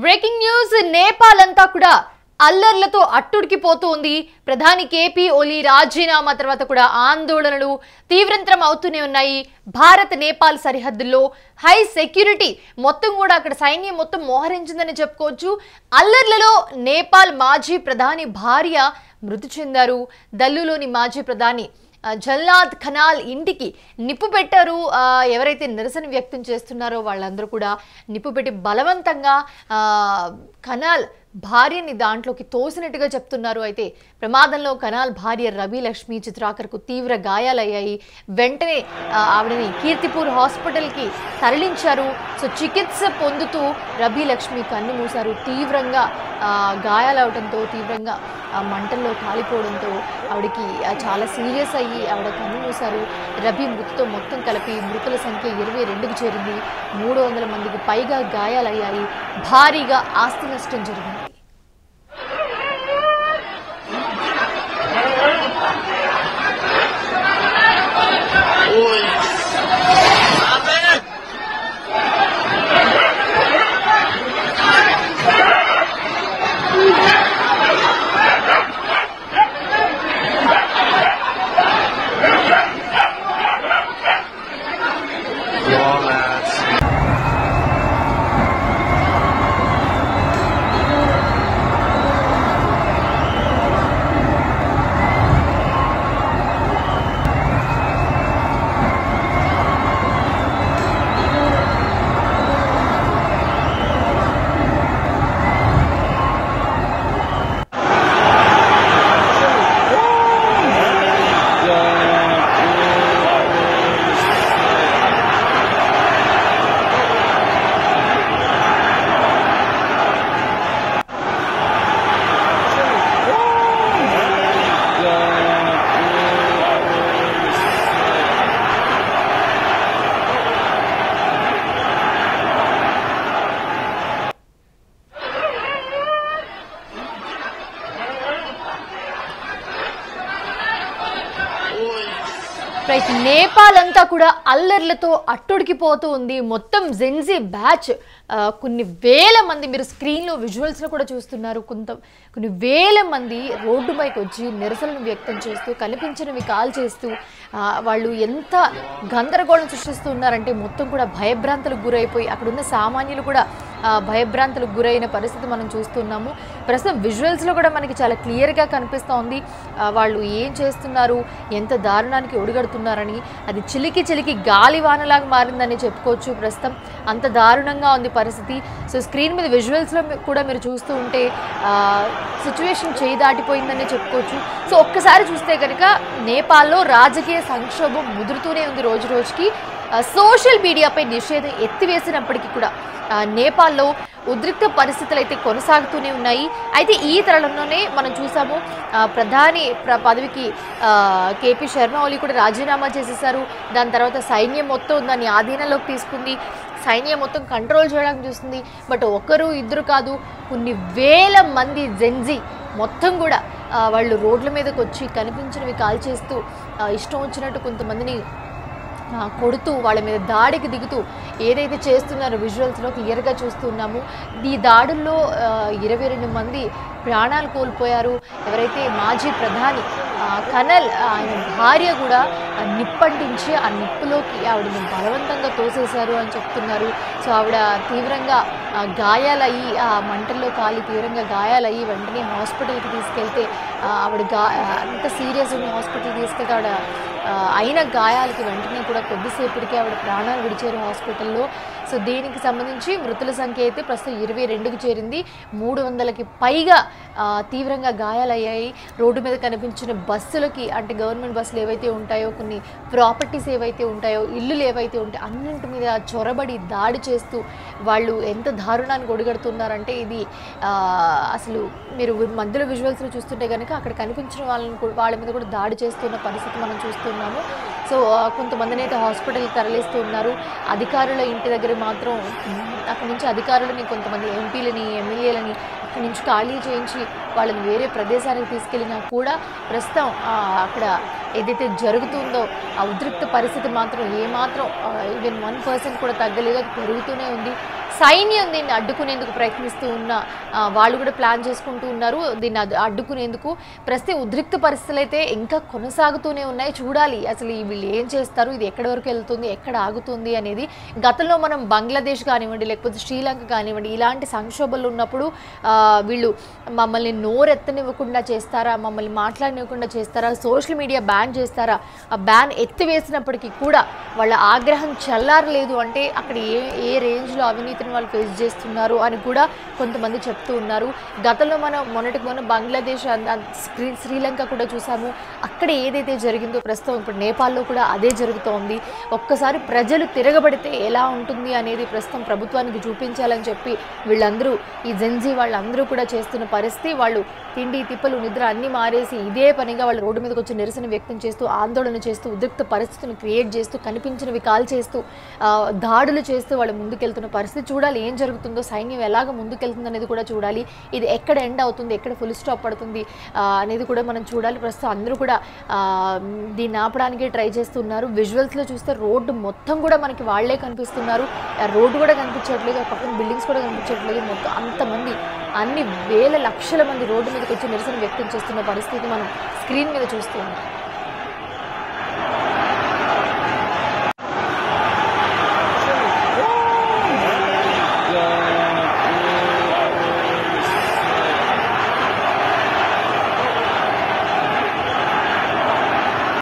Breaking news Nepal అంతా కూడా అల్లర్లతో అట్టుడికిపోతుంది. ప్రధాని కేపీ ఓలీ రాజీనామా తర్వాత కూడా ఆందోళనలు తీవ్రంతరం అవుతూనే ఉన్నాయి. భారత్ నేపాల్ సరిహద్దుల్లో హై సెక్యూరిటీ మొత్తం కూడా అక్కడ సైన్యం మొత్తం మోహరించిందని చెప్పుకోవచ్చు. అల్లర్లలో నేపాల్ మాజీ ప్రధాని భార్య మృతి చెందారు. దల్లులోని మాజీ ప్రధాని జల్నాథ్ ఖనాల్ ఇంటికి నిప్పు పెట్టారు. ఎవరైతే నిరసన వ్యక్తం చేస్తున్నారో వాళ్ళందరూ కూడా నిప్పు పెట్టి బలవంతంగా ఖనాల్ భార్యని దాంట్లోకి తోసినట్టుగా చెప్తున్నారు. అయితే ప్రమాదంలో ఖనాల్ భార్య రవి లక్ష్మి చిత్రాకర్కు తీవ్ర గాయాలయ్యాయి. వెంటనే ఆవిడని కీర్తిపూర్ హాస్పిటల్కి తరలించారు. సో చికిత్స పొందుతూ రవి లక్ష్మి కన్ను మూశారు. తీవ్రంగా గాయాలవడంతో తీవ్రంగా మంటల్లో కాలిపోవడంతో ఆవిడకి చాలా సీరియస్ అయ్యి ఆవిడ కన్ను మూశారు. రవి మృతితో మొత్తం కలిపి మృతుల సంఖ్య 22కి చేరింది. 300 మందికి పైగా గాయాలయ్యాయి. భారీగా ఆస్తి నష్టం జరిగింది. నేపాల్ అంతా కూడా అల్లర్లతో అట్టుడికిపోతూ ఉంది. మొత్తం జెన్జీ బ్యాచ్ కొన్ని వేల మంది, మీరు స్క్రీన్లో విజువల్స్లో కూడా చూస్తున్నారు, కొన్ని వేల మంది రోడ్డు పైకి వచ్చి నిరసనలు వ్యక్తం చేస్తూ కనిపించినవి కాల్ చేస్తూ వాళ్ళు ఎంత గందరగోళం సృష్టిస్తూ ఉన్నారంటే మొత్తం కూడా భయభ్రాంతులకు గురైపోయి అక్కడున్న సామాన్యులు కూడా భయభ్రాంతులకు గురైన పరిస్థితి మనం చూస్తున్నాము. ప్రస్తుతం విజువల్స్లో కూడా మనకి చాలా క్లియర్గా కనిపిస్తూ ఉంది వాళ్ళు ఏం చేస్తున్నారు, ఎంత దారుణానికి ఒడిగడుతున్నారని. అది చిలికి గాలివానలాగా మారిందని చెప్పుకోవచ్చు. ప్రస్తుతం అంత దారుణంగా ఉంది పరిస్థితి. సో స్క్రీన్ మీద విజువల్స్లో కూడా మీరు చూస్తూ ఉంటే సిచ్యువేషన్ చేయి దాటిపోయిందని చెప్పుకోవచ్చు. సో ఒక్కసారి చూస్తే కనుక నేపాల్లో రాజకీయ సంక్షోభం ముదురుతూనే ఉంది రోజు రోజుకి. సోషల్ మీడియాపై నిషేధం ఎత్తివేసినప్పటికీ కూడా నేపాల్లో ఉద్రిక్త పరిస్థితులు అయితే కొనసాగుతూనే ఉన్నాయి. అయితే ఈ తరుణంలోనే మనం చూసాము ప్రధాని పదవికి కేపీ శర్మ ఓలీ కూడా రాజీనామా చేసేశారు. దాని తర్వాత సైన్యం మొత్తం దాన్ని ఆధీనంలోకి తీసుకుంది. సైన్యం మొత్తం కంట్రోల్ చేయడానికి చూస్తుంది. బట్ ఒకరు ఇద్దరు కాదు, కొన్ని వేల మంది జెన్జీ మొత్తం కూడా వాళ్ళు రోడ్ల మీదకి వచ్చి కనిపించినవి కాల్ చేస్తూ ఇష్టం వచ్చినట్టు కొంతమందిని కొడుతూ వాళ్ళ మీద దాడికి దిగుతూ ఏదైతే చేస్తున్నారో విజువల్స్లో క్లియర్గా చూస్తున్నాము. ఈ దాడుల్లో 22 మంది ప్రాణాలు కోల్పోయారు. ఎవరైతే మాజీ ప్రధాని ఖనల్ ఆయన భార్య కూడా నిప్పంటించి ఆ నిప్పులోకి ఆవిడని బలవంతంగా తోసేశారు అని చెప్తున్నారు. సో ఆవిడ తీవ్రంగా గాయాలయ్యి ఆ మంటల్లో కాలి తీవ్రంగా గాయాలయ్యి వెంటనే హాస్పిటల్కి తీసుకెళ్తే ఆవిడ అంత సీరియస్ ఉన్న హాస్పిటల్కి తీసుకెళ్తే ఆవిడ అయిన గాయాలకి వెంటనే కూడా కొద్దిసేపటికి ఆవిడ ప్రాణాలు విడిచారు హాస్పిటల్లో. సో దీనికి సంబంధించి మృతుల సంఖ్య అయితే ప్రస్తుతం 22కి చేరింది. 300కి పైగా తీవ్రంగా గాయాలయ్యాయి. రోడ్డు మీద కనిపించిన బస్సులకి, అంటే గవర్నమెంట్ బస్సులు ఏవైతే ఉంటాయో, కొన్ని ప్రాపర్టీస్ ఏవైతే ఉంటాయో, ఇల్లులు ఏవైతే ఉంటాయో అన్నింటి మీద చొరబడి దాడి చేస్తూ వాళ్ళు ఎంత దారుణాన్ని ఒడిగడుతున్నారంటే ఇది అసలు మీరు మధ్యలో విజువల్స్లో చూస్తుంటే కనుక అక్కడ కనిపించిన వాళ్ళ మీద కూడా దాడి చేస్తున్న పరిస్థితి మనం చూస్తున్నాము. సో కొంతమందిని అయితే హాస్పిటల్కి తరలిస్తూ ఉన్నారు. అధికారుల ఇంటి దగ్గర మాత్రం అక్కడి నుంచి అధికారులని, కొంతమంది ఎంపీలని, ఎమ్మెల్యేలని అక్కడి నుంచి ఖాళీ చేయించి వాళ్ళని వేరే ప్రదేశానికి తీసుకెళ్ళినా కూడా ప్రస్తుతం అక్కడ ఏదైతే జరుగుతుందో ఆ ఉద్రిక్త పరిస్థితి మాత్రం ఏమాత్రం ఈవెన్ 1% కూడా తగ్గలేదు, అది పెరుగుతూనే ఉంది. సైన్యం దీన్ని అడ్డుకునేందుకు ప్రయత్నిస్తూ ఉన్న వాళ్ళు కూడా ప్లాన్ చేసుకుంటూ ఉన్నారు దీన్ని అడ్డుకునేందుకు. ప్రస్తుతం ఉద్రిక్త పరిస్థితులు అయితే ఇంకా కొనసాగుతూనే ఉన్నాయి. చూడాలి అసలు వీళ్ళు ఏం చేస్తారు, ఇది ఎక్కడి వరకు వెళ్తుంది, ఎక్కడ ఆగుతుంది అనేది. గతంలో మనం బంగ్లాదేశ్ కానివ్వండి, లేకపోతే శ్రీలంక కానివ్వండి, ఇలాంటి సంక్షోభాలు ఉన్నప్పుడు వీళ్ళు మమ్మల్ని నోరెత్తనివ్వకుండా చేస్తారా, మమ్మల్ని మాట్లాడనివ్వకుండా చేస్తారా, సోషల్ మీడియా బ్యాన్ చేస్తారా, ఆ బ్యాన్ ఎత్తివేసినప్పటికీ కూడా వాళ్ళ ఆగ్రహం చల్లారలేదు అంటే అక్కడ ఏ రేంజ్లో అవినీతిని వాళ్ళు ఫేస్ చేస్తున్నారు అని కూడా కొంతమంది చెప్తూ ఉన్నారు. గతంలో మనం మొన్న బంగ్లాదేశ్, శ్రీలంక కూడా చూసాము. అక్కడ ఏదైతే జరిగిందో ప్రస్తుతం ఇప్పుడు నేపాల్లో కూడా అదే జరుగుతోంది. ఒక్కసారి ప్రజలు తిరగబడితే ఎలా ఉంటుంది అనేది ప్రస్తుతం ప్రభుత్వానికి చూపించాలని చెప్పి వీళ్ళందరూ, ఈ జెన్జీ వాళ్ళందరూ కూడా చేస్తున్న పరిస్థితి. వాళ్ళు తిండి తిప్పలు నిద్ర అన్నీ మారేసి ఇదే పనిగా వాళ్ళు రోడ్డు మీదకి వచ్చి నిరసన వ్యక్తం చేస్తూ, ఆందోళన చేస్తూ, ఉద్రిక్త పరిస్థితిని క్రియేట్ చేస్తూ, కనిపించినవి కాల్ చేస్తూ, దాడులు చేస్తూ వాళ్ళు ముందుకెళ్తున్న పరిస్థితి. చూడాలి ఏం జరుగుతుందో, సైన్యం ఎలాగ ముందుకెళ్తుంది అనేది కూడా చూడాలి. ఇది ఎక్కడ ఎండ్ అవుతుంది, ఎక్కడ ఫుల్ స్టాప్ పడుతుంది అనేది కూడా మనం చూడాలి. ప్రస్తుతం అందరూ కూడా దీన్ని ఆపడానికి ట్రై చేస్తున్నారు. విజువల్స్లో చూస్తే రోడ్డు మొత్తం కూడా మనకి వాళ్లే కనిపిస్తున్నారు. రోడ్డు కూడా కనిపించట్లేదు, పక్కన బిల్డింగ్స్ కూడా కనిపించట్లేదు. మొత్తం అంతమంది, అన్ని వేల లక్షల మంది రోడ్డు మీదకి వచ్చి నిరసన వ్యక్తం చేస్తున్న పరిస్థితి మనం స్క్రీన్ మీద చూస్తూ ఉన్నాం.